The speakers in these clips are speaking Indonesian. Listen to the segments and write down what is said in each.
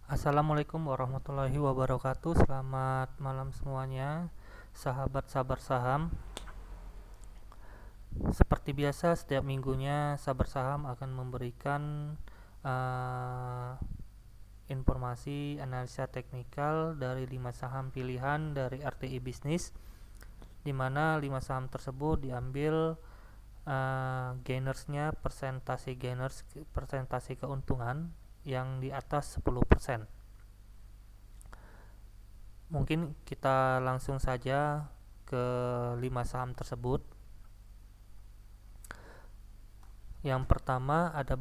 Assalamualaikum warahmatullahi wabarakatuh. Selamat malam semuanya, sahabat sabar saham. Seperti biasa, setiap minggunya Sabar Saham akan memberikan uh, informasi analisa teknikal dari 5 saham pilihan dari RTI Bisnis, di mana 5 saham tersebut diambil gainersnya, persentase keuntungan yang di atas 10%. Mungkin kita langsung saja ke 5 saham tersebut. Yang pertama ada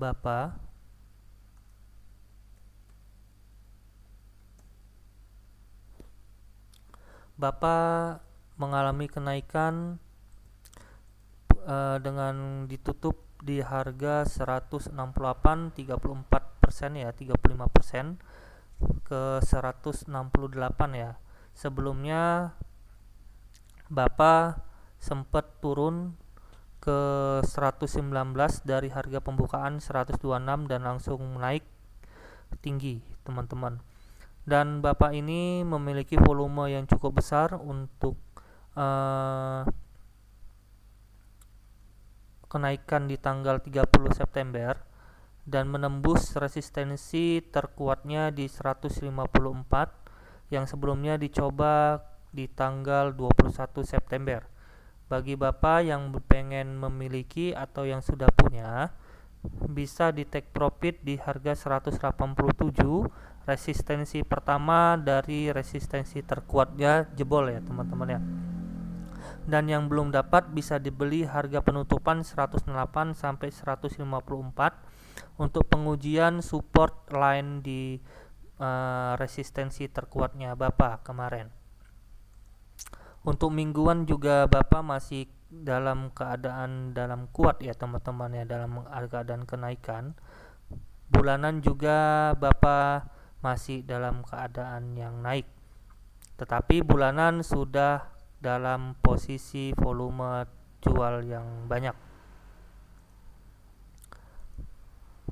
Bapa mengalami kenaikan dengan ditutup di harga 168,34% ya, 35% ke 168 ya. Sebelumnya Bapak sempat turun ke 119 dari harga pembukaan 126 dan langsung naik tinggi, teman-teman. Dan Bapak ini memiliki volume yang cukup besar untuk kenaikan di tanggal 30 September dan menembus resistensi terkuatnya di 154 yang sebelumnya dicoba di tanggal 21 September. Bagi Bapak yang pengen memiliki atau yang sudah punya, bisa di take profit di harga 187. Resistensi pertama dari resistensi terkuatnya jebol ya, teman-teman ya. Dan yang belum dapat bisa dibeli harga penutupan 108 sampai 154 untuk pengujian support line di resistensi terkuatnya Bapak kemarin. Untuk mingguan juga Bapak masih dalam keadaan kuat ya, teman-teman ya, dalam keadaan kenaikan. Bulanan juga Bapak masih dalam keadaan yang naik, tetapi bulanan sudah dalam posisi volume jual yang banyak.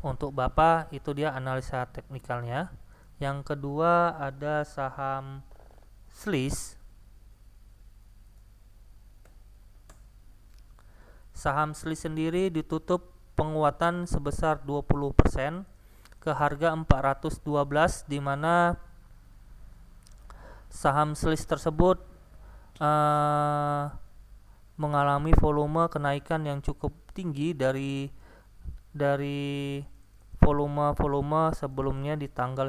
Untuk Bapak itu dia analisa teknikalnya. Yang kedua ada saham Sliss. Saham Sliss sendiri ditutup penguatan sebesar 20% ke harga 412, di mana saham Sliss tersebut mengalami volume kenaikan yang cukup tinggi dari volume sebelumnya di tanggal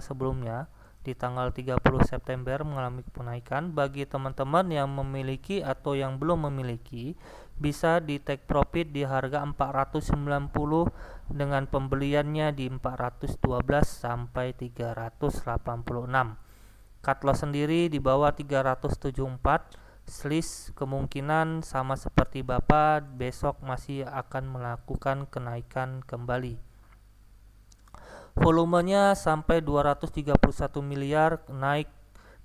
30 September mengalami kenaikan. Bagi teman-teman yang memiliki atau yang belum memiliki, bisa di take profit di harga 490 dengan pembeliannya di 412 sampai 386. Cut loss sendiri di bawah 374. Sliss kemungkinan sama seperti Bapak besok masih akan melakukan kenaikan kembali. Volumenya sampai 231 miliar, naik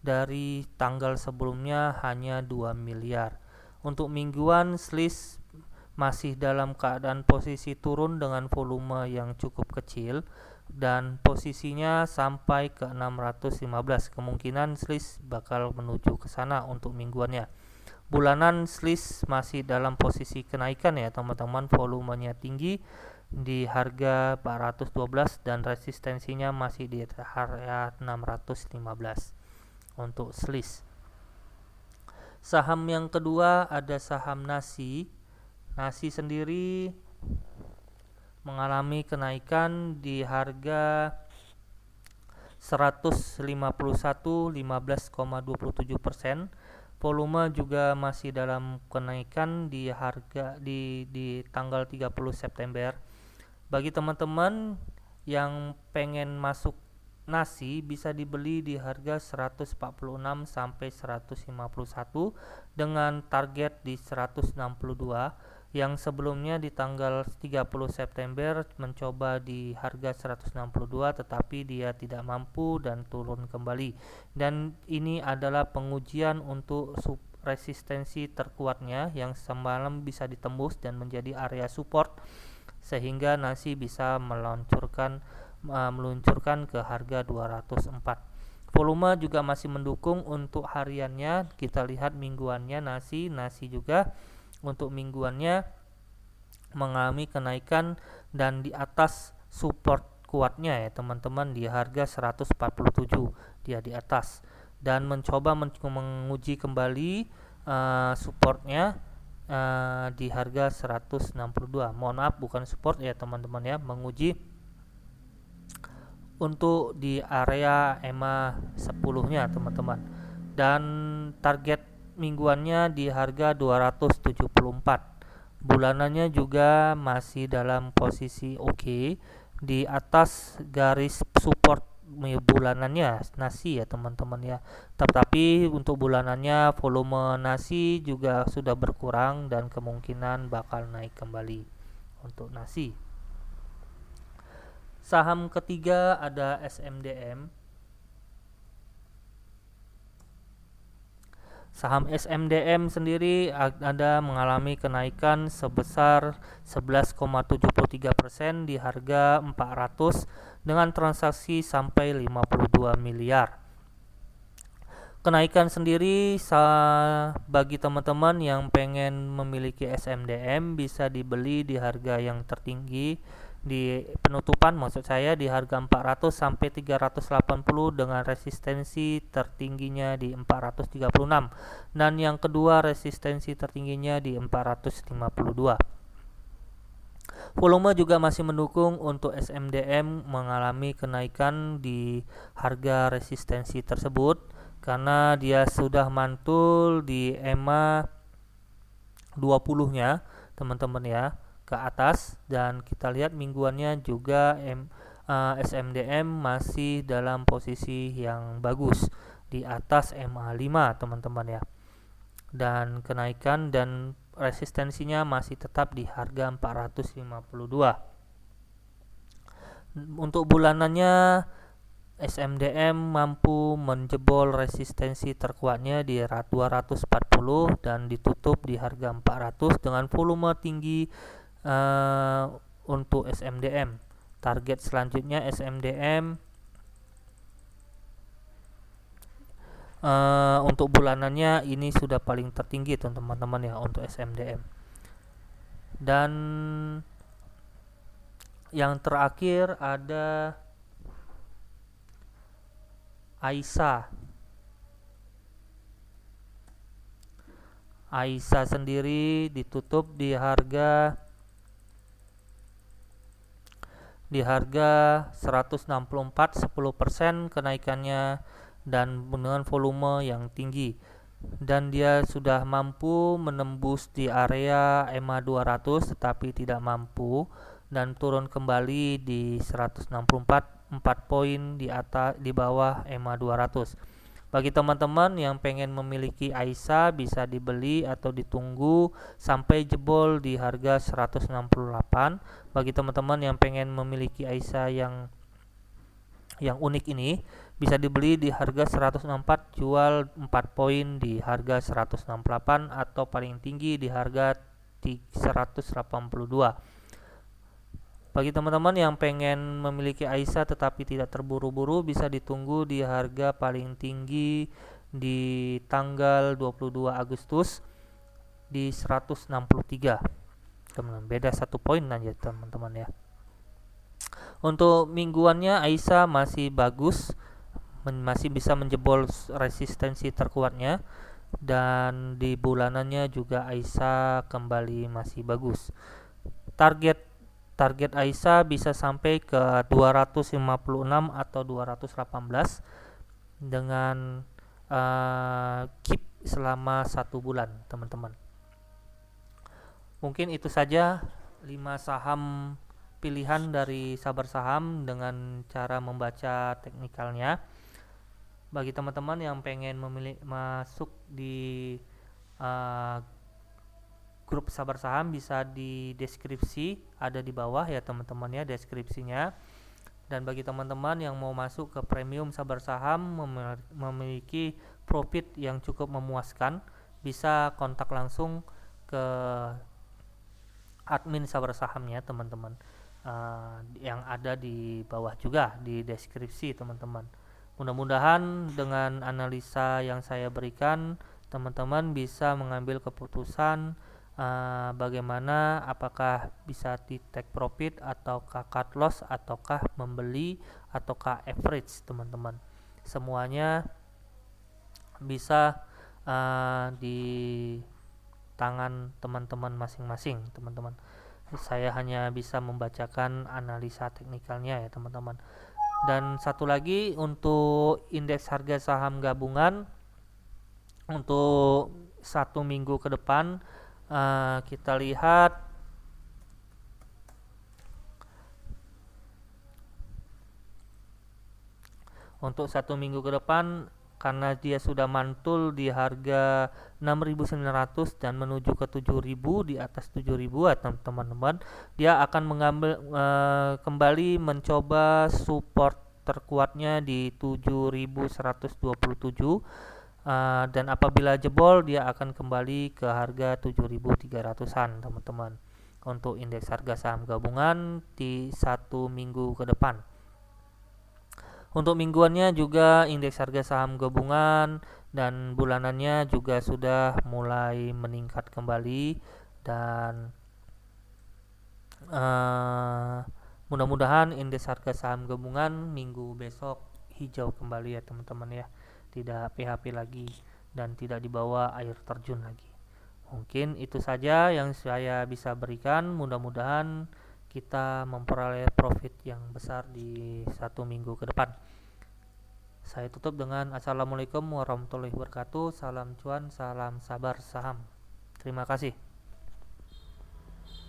dari tanggal sebelumnya hanya 2 miliar. Untuk mingguan, Sliss masih dalam keadaan posisi turun dengan volume yang cukup kecil dan posisinya sampai ke 615. Kemungkinan Sliss bakal menuju ke sana untuk mingguannya. Bulanan Sliss masih dalam posisi kenaikan ya, teman-teman. Volumenya tinggi di harga 412 dan resistensinya masih di harga 615 untuk Sliss. Saham yang kedua ada saham Nasi. Nasi sendiri mengalami kenaikan di harga 151,15,27%. Volume juga masih dalam kenaikan di harga di tanggal 30 September. Bagi teman-teman yang pengen masuk Nasi, bisa dibeli di harga 146 sampai 151 dengan target di 162, yang sebelumnya di tanggal 30 September mencoba di harga 162 tetapi dia tidak mampu dan turun kembali. Dan ini adalah pengujian untuk resistensi terkuatnya yang semalam bisa ditembus dan menjadi area support, sehingga Nasi bisa meluncurkan meluncurkan ke harga 204. Volume juga masih mendukung untuk hariannya. Kita lihat mingguannya nasi juga untuk mingguannya mengalami kenaikan dan di atas support kuatnya ya teman-teman, di harga 147 dia di atas, dan mencoba menguji kembali supportnya di harga 162. Mohon maaf, bukan support ya teman-teman ya, menguji untuk di area EMA 10 nya teman-teman, dan target mingguannya di harga 274. Bulanannya juga masih dalam posisi oke, di atas garis support bulanannya nasi ya teman-teman ya. Tetapi untuk bulanannya volume nasi juga sudah berkurang dan kemungkinan bakal naik kembali untuk nasi. Saham ketiga ada SMDM. Saham SMDM sendiri ada mengalami kenaikan sebesar 11,73% di harga 400 dengan transaksi sampai 52 miliar. Kenaikan sendiri bagi teman-teman yang pengen memiliki SMDM bisa dibeli di harga yang tertinggi di penutupan, maksud saya di harga 400 sampai 380 dengan resistensi tertingginya di 436, dan yang kedua resistensi tertingginya di 452. Volume juga masih mendukung untuk SMDM mengalami kenaikan di harga resistensi tersebut karena dia sudah mantul di EMA 20 nya teman-teman ya ke atas, dan kita lihat mingguannya juga SMDM masih dalam posisi yang bagus di atas EMA 5 teman-teman ya, dan kenaikan dan resistensinya masih tetap di harga 452. Untuk bulanannya SMDM mampu menjebol resistensi terkuatnya di 240 dan ditutup di harga 400 dengan volume tinggi untuk SMDM. Target selanjutnya SMDM untuk bulanannya ini sudah paling tertinggi teman-teman ya untuk SMDM. Dan yang terakhir ada Aisyah. Aisyah sendiri ditutup di harga 164, 10% kenaikannya dan dengan volume yang tinggi, dan dia sudah mampu menembus di area EMA 200 tetapi tidak mampu dan turun kembali di 164, 4 poin di bawah EMA 200. Bagi teman-teman yang pengen memiliki Aisyah bisa dibeli atau ditunggu sampai jebol di harga 168. Bagi teman-teman yang pengen memiliki Aisyah yang unik ini bisa dibeli di harga 164, jual 4 poin di harga 168 atau paling tinggi di harga 182. Bagi teman-teman yang pengen memiliki Aisyah tetapi tidak terburu-buru bisa ditunggu di harga paling tinggi di tanggal 22 Agustus di 163. Teman-teman, beda 1 poin aja teman-teman ya. Untuk mingguannya Aisyah masih bagus, masih bisa menjebol resistensi terkuatnya, dan di bulanannya juga Aisyah kembali masih bagus. Target Aisyah bisa sampai ke 256 atau 218 dengan keep selama 1 bulan teman-teman. Mungkin itu saja 5 saham pilihan dari Sabar Saham dengan cara membaca teknikalnya. Bagi teman-teman yang pengen masuk di grup Sabar Saham bisa di deskripsi, ada di bawah ya teman-teman ya deskripsinya. Dan bagi teman-teman yang mau masuk ke premium Sabar Saham memiliki profit yang cukup memuaskan, bisa kontak langsung ke admin Sabar Sahamnya teman-teman. yang ada di bawah juga di deskripsi teman-teman. Mudah-mudahan dengan analisa yang saya berikan teman-teman bisa mengambil keputusan bagaimana, apakah bisa di take profit ataukah cut loss ataukah membeli ataukah average teman-teman. Semuanya bisa di tangan teman-teman masing-masing teman-teman. Saya hanya bisa membacakan analisa teknikalnya ya teman-teman. Dan satu lagi untuk indeks harga saham gabungan untuk 1 minggu ke depan, kita lihat untuk 1 minggu ke depan, karena dia sudah mantul di harga 6.900 dan menuju ke 7.000, di atas 7.000 teman-teman, dia akan mengambil kembali mencoba support terkuatnya di 7.127, dan apabila jebol dia akan kembali ke harga 7.300-an teman-teman untuk indeks harga saham gabungan di 1 minggu ke depan. Untuk mingguannya juga indeks harga saham gabungan dan bulanannya juga sudah mulai meningkat kembali, dan mudah-mudahan indeks harga saham gabungan minggu besok hijau kembali ya teman-teman ya, tidak PHP lagi dan tidak dibawa air terjun lagi. Mungkin itu saja yang saya bisa berikan. Mudah-mudahan kita memperoleh profit yang besar di 1 minggu ke depan. Saya tutup dengan Assalamualaikum warahmatullahi wabarakatuh. Salam cuan, salam sabar saham. Terima kasih.